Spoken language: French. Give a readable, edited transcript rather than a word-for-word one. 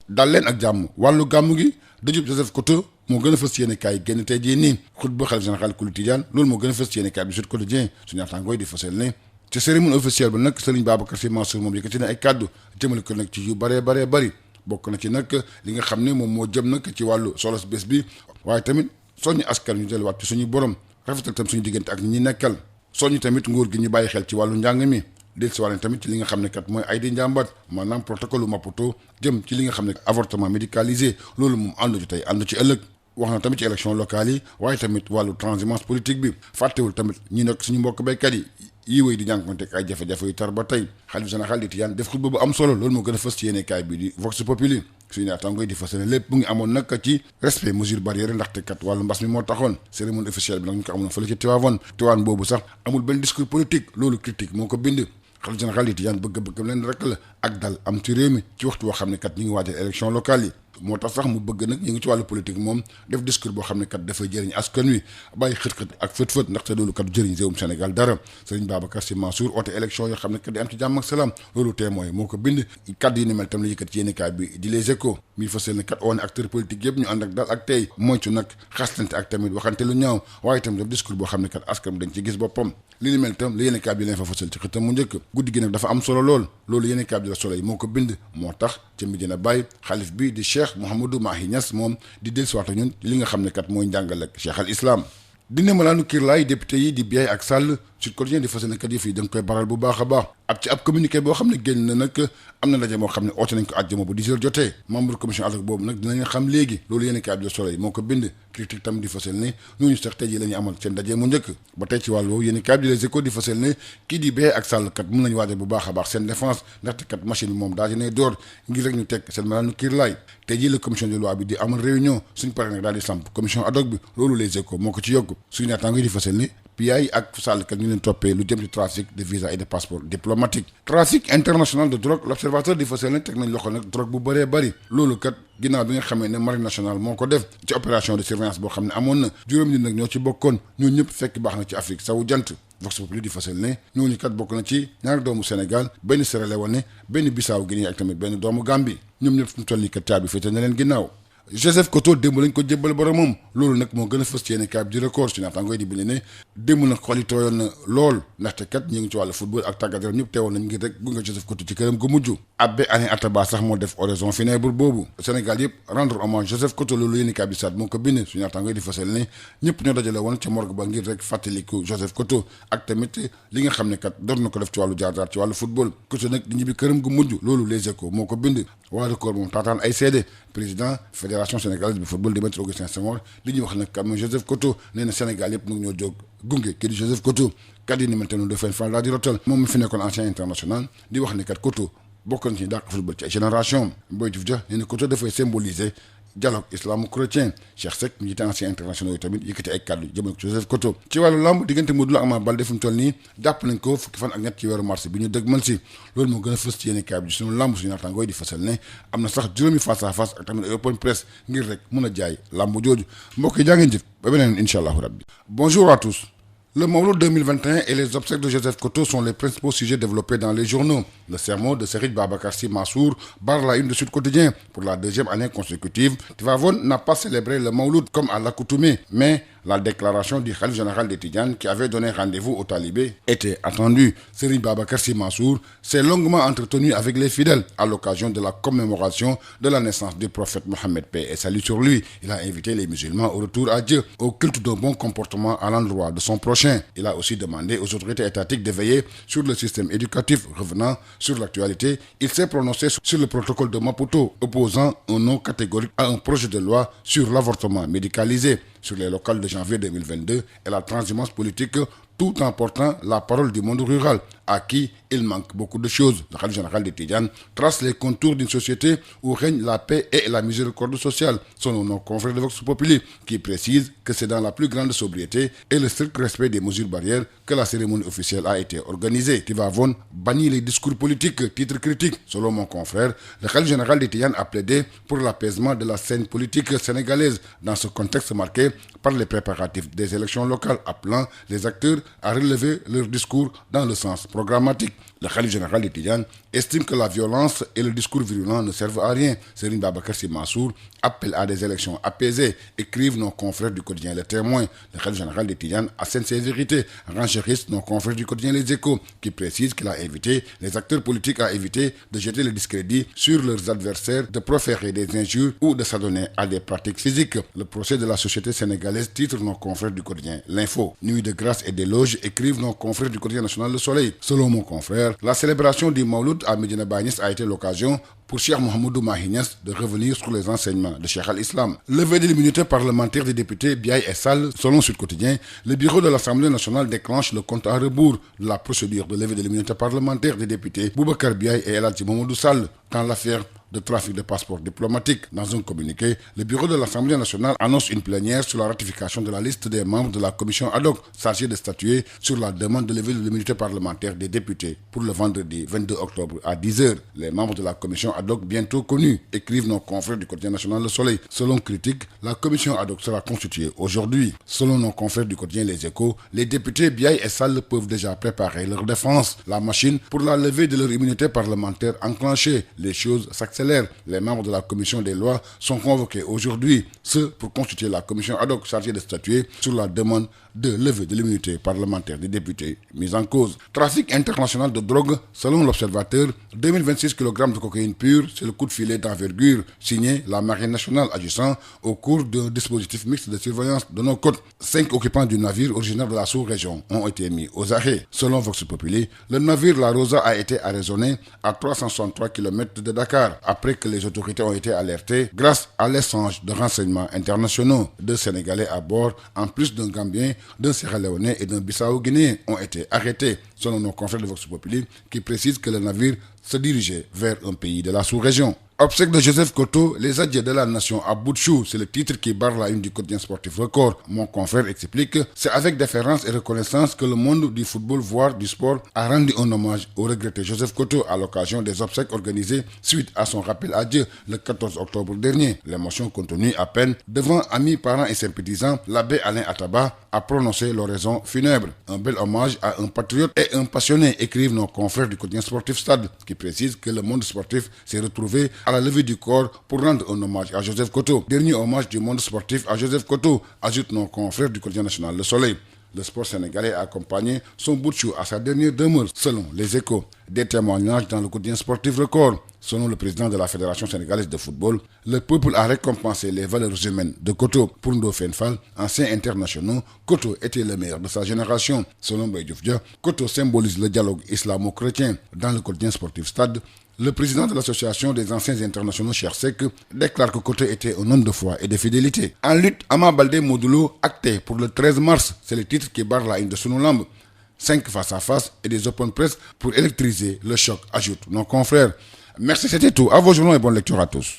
dal leen ak jàmm wàllu gàmmu gi dëjub Joseph Koto moo gën a fës yéene kaay génn tey jii nii xutba xalifa général kulu Tijaan loolu moo gën a fës yéene kaay bi Sud Quotidien suñu naataangooy di fësal ne ci cérémonie officielle ba nag Serigne Babacar Sy Mansour moom yëkkati na ay kàddu jëmale ko nag ci yu bëree bëri bokk na ci nag li nga xam ne moom moo jëm nag ci wàllu solos bés bi waaye tamit soññu askan ñu delluwaat ci suñu borom rafetal tam suñu diggante ak ñi nekkal soññu tamit nguur gi ñu bàyyi xel ci wàllu njàng mi del si wàllen tamit ci li nga xam ne kat mooy ay di njàmbat maanaam protocole Maputo jëm ci li nga xam ne avortement médicalisé loolu moom àndu ci tey àndu ci ëllëg wax na tamit ci élection locale yi waaye tamit wàllu transhumance politique bi fàttewul tamit ñi nag suñu mbokk béykat yi wéy di jànkonteeg ay jafe-jafe yu tar ba tey xalifa général di Tijaan def xutba bu am solo loolu moo gën a fës ci yéene kaay bi di Vox Populi suñu naataango yi di fas yéene lépp mu ngi amoon nag ci respect mesure barrière ndaxte kat wàllu mbas mi moo taxoon cérémonie officielle bi nag ñu ko amoon fële ci Tivaouane boobu sax amul benn discours politique loolu critique moo ko bind xalifa général di Tijaan bëgg leen rek la ak dal am ci réew mi ci waxtu woo xam ne kat ñu ngi waajal élection locale yi moo tax sax mu bëgg nag ñu ngi ci wàllu politique moom def discours boo xam ne kat dafay jëriñ askan wi bàyyi xët-xët ak fët-fët ndaxte loolu kat jëriñ réewum Sénégal dara Serigne Babacar Sy Mansour oote élection yoo xam ne kat di am ci jàmm ak salaam loolu témoin moo ko bind kaddu yi ni mel tam la yëkkat ci yéenekaay bi di Les Échos mi fasal ne kat woone acteur politique yëpp ñu ànd ak dal ak tey moytu nag xastante ak tamit waxante lu ñaaw waaye itam def discours boo xam ne kat askan dañ ci gis boppam li ni mel tam la yéenekaay bi leen fa fasal ci xëtam mu njëkk guddi gi nag dafa am solo lool loolu yéenekaay bi la Soleil moo ko bind moo tax ca Medina Baye xalif bi di Cheikh Mouhamadou Mahi Niass moom di dellusiwaat ñun li nga xam ne kat mooy njàngal ak Cheikh al Islam dina malaanu kiirlaay député yi di Biaye ak Sall Sud Quotidien di fasal ne kat yëf yi da nga koy baral bu baax a baax ab communiqué boo xam ne génn na nag am na ndaje moo xam ne oote nañ ko àjjuma bu 10 heures jotee membre commission ad hoc boobu nag dinañ xam léegi loolu yéen kaay bi Le Soleil moo ko bind critique tam di fasal ne ñooñu sax tey jii la ñu amal seen ndaje mu njëkk ba tey ci wàll woowu yéen kaay bi Les Échos di fasal ne kii di Biaye ak Sall kat mën nañu waajal bu baax a baax seen défense ndaxte kat machine bi moom daal dinay door ngir rek ñu teg seen malaanu kiirlaay tey jii la commission de loi bi di amal réunion suñ paree nag daal di samp commission ad hoc bi loolu Les Échos moo ko ci yokk suñu naataango di fasal ne Biaye ak Sall kat ñu leen toppee lu jëm ci trafic de visa et de passeport diplomatique trafic international de drogue l'observateur di fasal ne teg nañ loxo nag drogue bu bëree bëri loolu kat ginnaaw bi nga xamee ne marine nationale moo ko def ci opération de surveillance boo xam ne amoon na juróom nit nag ñoo ci bokkoon ñoo ñëpp fekk baax na ci Afrique sawu jant Vox Populi di fasal ne ñooñu kat bokk na ci ñaari doomu Sénégal benn Sierra Leone benn Bissau Guinée ak tamit benn doomu Gambie ñoom ñëpp fu mu toll nii kat caabi féete na leen ginnaaw Joseph Koto démb lañ ko jébbal boromam loolu nag moo gën a fës ci yéene kaay bi di Record ci naataangooy di bind ne démb nag xol yi tooyoon na lool ndaxte kat ñu ngi ci wàllu football ak tàggat yaram ñëpp teewoon nañ ngir rek gunge Joseph Koto ci këram gu mujj Abbé Ané Ataba sax moo def oraison funèbre boobu Sénégal yëpp rendre hommage Joseph Koto loolu yéene kaay bi saat moo ko bind ci naataangooy di fasal ne ñëpp ñoo dajale woon ca morgue ba ngir rek fàttaliku Joseph Koto ak tamit li nga xam ne kat doon na ko def ci wàllu jaar-jaar ci wàllu football Koto nag di ñibbi këram gu mujj loolu Les Échos moo ko bind waa Record moom taataan ay seede président fédération sénégalaise bi football di Maître Augustin Senghor li ñuy wax nag kan mooy Joseph Koto nee na Sénégal yëpp nag ñoo jóg gunge kii di Joseph Koto kat yi ni mel tamit dafay faral daal di rotal moom mi fi nekkoon ancien international di wax ne kat Koto bokk na ci dàq football ci ay génération Boy Diouf Dia nee na Koto dafay symboliser dialogue islamo-chrétien Cheikh Seck mi jiite ancien international yi tamit yëkkati ay kàddu jëmale ko Joseph Koto ci wàllu lamb diggante Modou Lo ak Ama Baldé fu mu toll nii jàpp nañ ko fukki fan ak ñett ci weeru mars bi ñu dëgmal si loolu moo gën a fës ci yéene kaay bi suñu lamb suñu naataangooy di fasal ne am na sax juróomi face à face ak tamit ay open press ngir rek mën a jaay lamb jooju mbokk yi jaa ngeen jëf ba beneen incha allahu rabbi bonjour à tous. Le Mawlud 2021 et les obsèques de Joseph Koto sont les principaux sujets développés dans les journaux. Le sermon de Serigne Babacar Sy Mansour barre la une de Sud Quotidien. Pour la deuxième année consécutive, Tivaouane n'a pas célébré le Mawlud comme à l'accoutumée, mais la déclaration du khalife général des Tidjanes qui avait donné rendez-vous aux talibés était attendue. Serigne Babacar Sy Mansour s'est longuement entretenu avec les fidèles à l'occasion de la commémoration de la naissance du prophète Mohammed, paix et salut sur lui. Il a invité les musulmans au retour à Dieu, au culte d'un bon comportement à l'endroit de son prochain. Il a aussi demandé aux autorités étatiques de veiller sur le système éducatif. Revenant sur l'actualité, il s'est prononcé sur le protocole de Maputo, opposant un non catégorique à un projet de loi sur l'avortement médicalisé. Sur les locales de janvier 2022 et la transhumance politique, tout en portant la parole du monde rural, à qui il manque beaucoup de choses. Le khalife général des Tidjanes trace les contours d'une société où règne la paix et la miséricorde sociale, selon nos confrères de Vox Populi, qui précise que c'est dans la plus grande sobriété et le strict respect des mesures barrières que la cérémonie officielle a été organisée. Tivavone bannit les discours politiques, titre critique. Selon mon confrère, le khalife général des Tidianes a plaidé pour l'apaisement de la scène politique sénégalaise dans ce contexte marqué par les préparatifs des élections locales, appelant les acteurs à relever leur discours dans le sens programmatique. Le khalife général des Tidianes estime que la violence et le discours virulent ne servent à rien. Serigne Babacar Sy Mansour appelle à des élections apaisées, écrivent nos confrères du quotidien Les Témoins. Le khalife général des Tidianes assène ses vérités, renchérissent nos confrères du quotidien Les Échos, qui précise qu'il a invité les acteurs politiques à éviter de jeter le discrédit sur leurs adversaires, de proférer des injures ou de s'adonner à des pratiques physiques. Le procès de la société sénégalaise, titre nos confrères du quotidien L'Info. Nuit de grâce et d'éloges, écrivent nos confrères du quotidien national Le Soleil. Selon mon confrère, la célébration du Mawlud à Médina Baye Niass a été l'occasion pour Cheikh Mouhamadou Mahi Niass de revenir sur les enseignements de Cheikh al-Islam. Levée de l'immunité parlementaire des députés Biaye et Sall, selon Sud Quotidien, le bureau de l'Assemblée nationale déclenche le compte à rebours de la procédure de levée de l'immunité parlementaire des députés Boubacar Biaye et El Hadji Mamadou Sall dans l'affaire de trafic de passeports diplomatiques. Dans un communiqué, le bureau de l'Assemblée nationale annonce une plénière sur la ratification de la liste des membres de la commission ad hoc chargée de statuer sur la demande de levée de l'immunité parlementaire des députés pour le vendredi 22 octobre à 10h. Les membres de la commission ad hoc bientôt connus, écrivent nos confrères du quotidien national Le Soleil. Selon Critique, la commission ad hoc sera constituée aujourd'hui. Selon nos confrères du quotidien Les Échos, les députés Biaye et Sall peuvent déjà préparer leur défense. La machine pour la levée de leur immunité parlementaire enclenchée. Les choses s'accélèrent. Les membres de la commission des lois sont convoqués aujourd'hui, ce pour constituer la commission ad hoc chargée de statuer sur la demande de levée de l'immunité parlementaire des députés mis en cause. Trafic international de drogue, selon l'Observateur, 2026 kg de cocaïne pure, c'est le coup de filet d'envergure signé la Marine nationale agissant au cours d'un dispositif mixte de surveillance de nos côtes. 5 occupants du navire originaire de la sous-région ont été mis aux arrêts. Selon Vox Populi, le navire La Rosa a été arraisonné à 363 km de Dakar après que les autorités ont été alertées grâce à l'échange de renseignements internationaux. 2 Sénégalais à bord, en plus d'un Gambien, d'un Sierra-Léonais et d'un Bissau-Guinéen ont été arrêtés, selon nos confrères de Vox Populi, qui précisent que le navire se dirigeait vers un pays de la sous-région. Obsèque de Joseph Koto, les adieux de la nation à bout de chou, c'est le titre qui barre la une du quotidien sportif Record. Mon confrère explique, c'est avec déférence et reconnaissance que le monde du football, voire du sport, a rendu un hommage au regretté Joseph Koto à l'occasion des obsèques organisées suite à son rappel à Dieu le 14 octobre dernier. L'émotion contenue à peine devant amis, parents et sympathisants, l'abbé Alain Ataba a prononcé l'oraison funèbre. Un bel hommage à un patriote et un passionné, écrivent nos confrères du quotidien sportif Stade, qui précise que le monde sportif s'est retrouvé à la levée du corps pour rendre un hommage à Joseph Koto. Dernier hommage du monde sportif à Joseph Koto, ajoute nos confrères du quotidien national Le Soleil. Le sport sénégalais a accompagné son bout de chou à sa dernière demeure, selon Les Échos. Des témoignages dans le quotidien sportif Record. Selon le président de la Fédération sénégalaise de football, le peuple a récompensé les valeurs humaines de Koto. Pour Ndofène Fall, ancien international, Koto était le meilleur de sa génération. Selon Mbaye Diouf Dia, Koto symbolise le dialogue islamo-chrétien. Dans le quotidien sportif Stade, le président de l'association des anciens internationaux, Cheikh Seck, déclare que Koto était un homme de foi et de fidélité. En lutte, Ama Baldé Modulo acté pour le 13 mars. C'est le titre qui barre la une de Sunu Lamb. 5 face-à-face et des open press pour électriser le choc, ajoute nos confrères. Merci, c'était tout. À vos journaux et bonne lecture à tous.